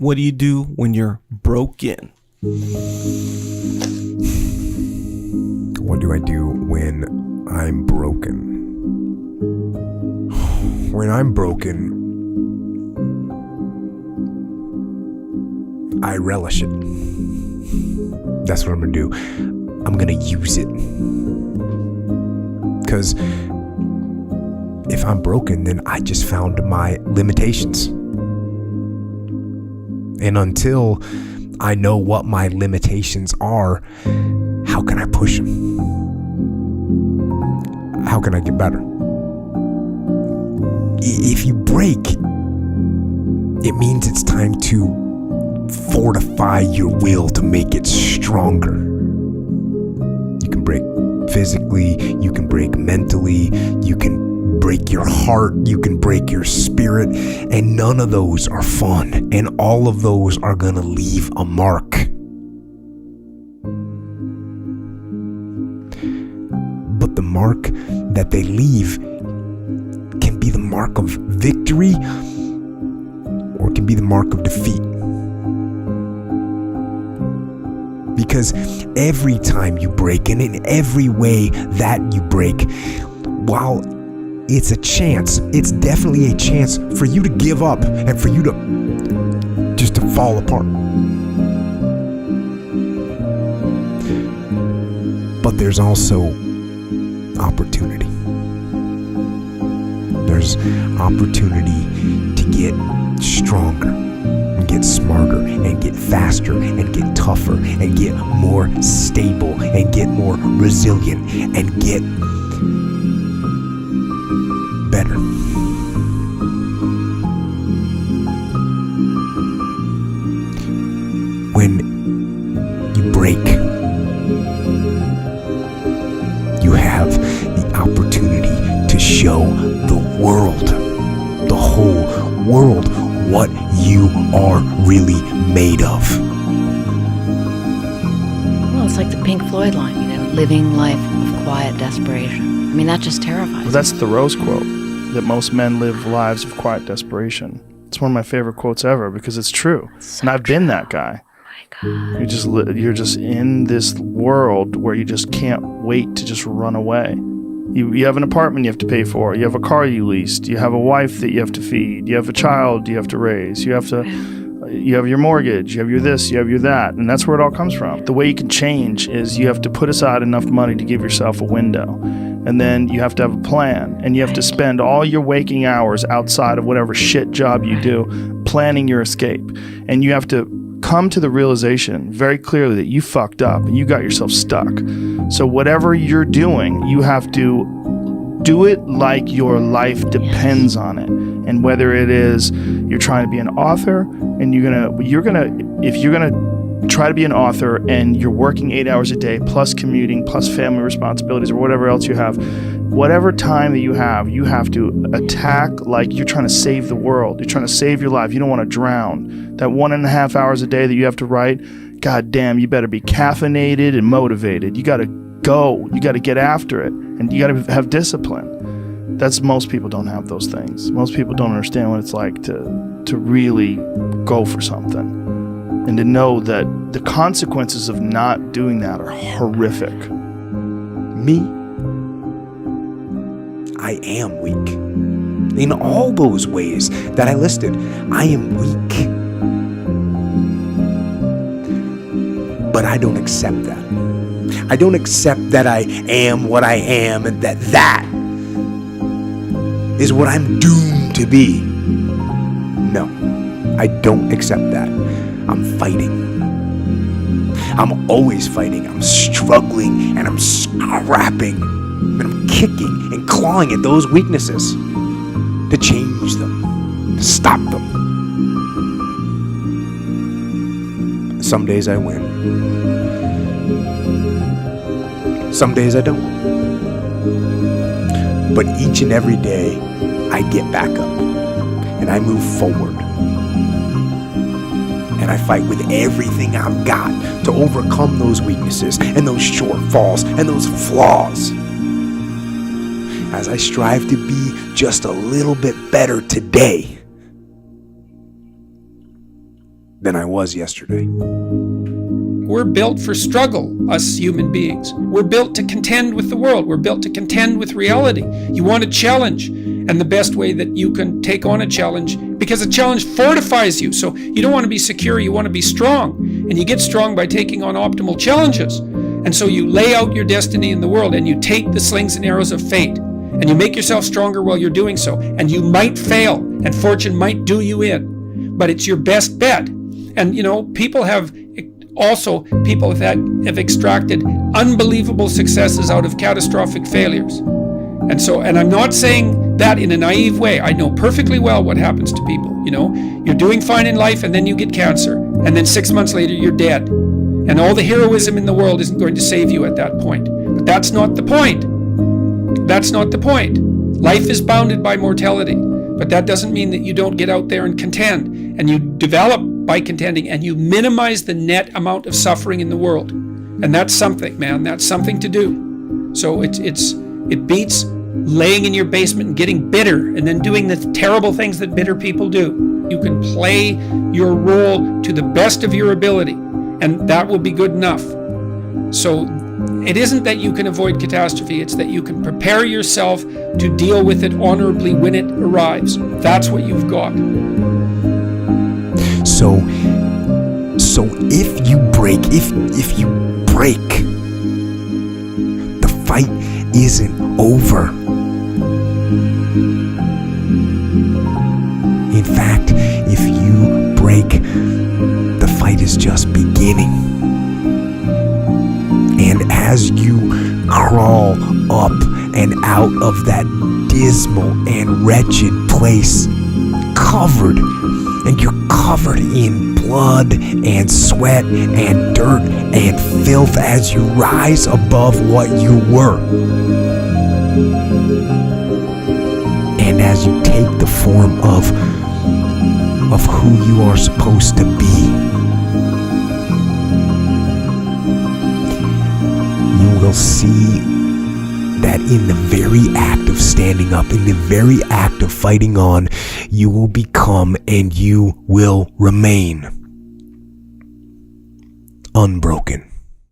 What do you do when you're broken? What do I do when I'm broken? When I'm broken, I relish it. That's what I'm gonna do. I'm gonna use it. Because if I'm broken, then I just found my limitations. And until I know what my limitations are, how can I push them? How can I get better? If you break, it means it's time to fortify your will to make it stronger. You can break physically, you can break mentally, you can break your heart, you can break your spirit, and none of those are fun, and all of those are gonna leave a mark. But the mark that they leave can be the mark of victory, or it can be the mark of defeat. Because every time you break, and in every way that you break, while it's a chance, it's definitely a chance for you to give up and for you to just to fall apart. But there's also opportunity. There's opportunity to get stronger and get smarter and get faster and get tougher and get more stable and get more resilient and get better. When you break, you have the opportunity to show the world, the whole world, what you are really made of. Well, it's like the Pink Floyd line, living life of quiet desperation. I mean, that just terrifies me. That's Thoreau's quote, that most men live lives of quiet desperation. It's one of my favorite quotes ever because it's true. So and I've been that guy. My God. You're just in this world where you just can't wait to just run away. You have an apartment you have to pay for. You have a car you leased. You have a wife that you have to feed. You have a child you have to raise. You have your mortgage. You have your this. You have your that. And that's where it all comes from. The way you can change is you have to put aside enough money to give yourself a window. And then you have to have a plan. And you have to spend all your waking hours outside of whatever shit job you do planning your escape. And you have to come to the realization very clearly that you fucked up and you got yourself stuck. So whatever you're doing, you have to do it like your life depends on it. And whether it is you're trying to be an author and if you're gonna try to be an author and you're working 8 hours a day plus commuting plus family responsibilities or whatever else you have, whatever time that you have to attack like you're trying to save the world. You're trying to save your life. You don't want to drown. That 1.5 hours a day that you have to write, God damn, you better be caffeinated and motivated. You got to go. You got to get after it. And you got to have discipline. Most people don't have those things. Most people don't understand what it's like to really go for something. And to know that the consequences of not doing that are horrific. Me, I am weak. In all those ways that I listed, I am weak. But I don't accept that. I don't accept that I am what I am and that is what I'm doomed to be. No, I don't accept that. I'm fighting. I'm always fighting. I'm struggling and I'm scrapping and I'm kicking and clawing at those weaknesses to change them, to stop them. Some days I win. Some days I don't. But each and every day I get back up and I move forward. And I fight with everything I've got to overcome those weaknesses and those shortfalls and those flaws. As I strive to be just a little bit better today than I was yesterday. We're built for struggle, us human beings. We're built to contend with the world. We're built to contend with reality. You want a challenge, and the best way that you can take on a challenge, because a challenge fortifies you. So you don't want to be secure, you want to be strong. And you get strong by taking on optimal challenges. And so you lay out your destiny in the world, and you take the slings and arrows of fate, and you make yourself stronger while you're doing so. And you might fail, and fortune might do you in, but it's your best bet. And people that have extracted unbelievable successes out of catastrophic failures. And I'm not saying that in a naive way. I know perfectly well what happens to people. You're doing fine in life, and then you get cancer, and then 6 months later you're dead. And all the heroism in the world isn't going to save you at that point. But that's not the point. That's not the point. Life is bounded by mortality, but that doesn't mean that you don't get out there and contend, and you develop by contending, and you minimize the net amount of suffering in the world. And that's something, man. That's something to do. So it beats laying in your basement and getting bitter and then doing the terrible things that bitter people do. You can play your role to the best of your ability, and that will be good enough. So it isn't that you can avoid catastrophe, it's that you can prepare yourself to deal with it honorably when it arrives. That's what you've got. So if you break, the fight isn't over. In fact, if you break, the fight is just beginning. And as you crawl up and out of that dismal and wretched place, you're covered in blood and sweat and dirt and filth as you rise above what you were. And as you take the form of who you are supposed to be, you will see that in the very act of standing up, in the very act of fighting on, you will become and you will remain unbroken.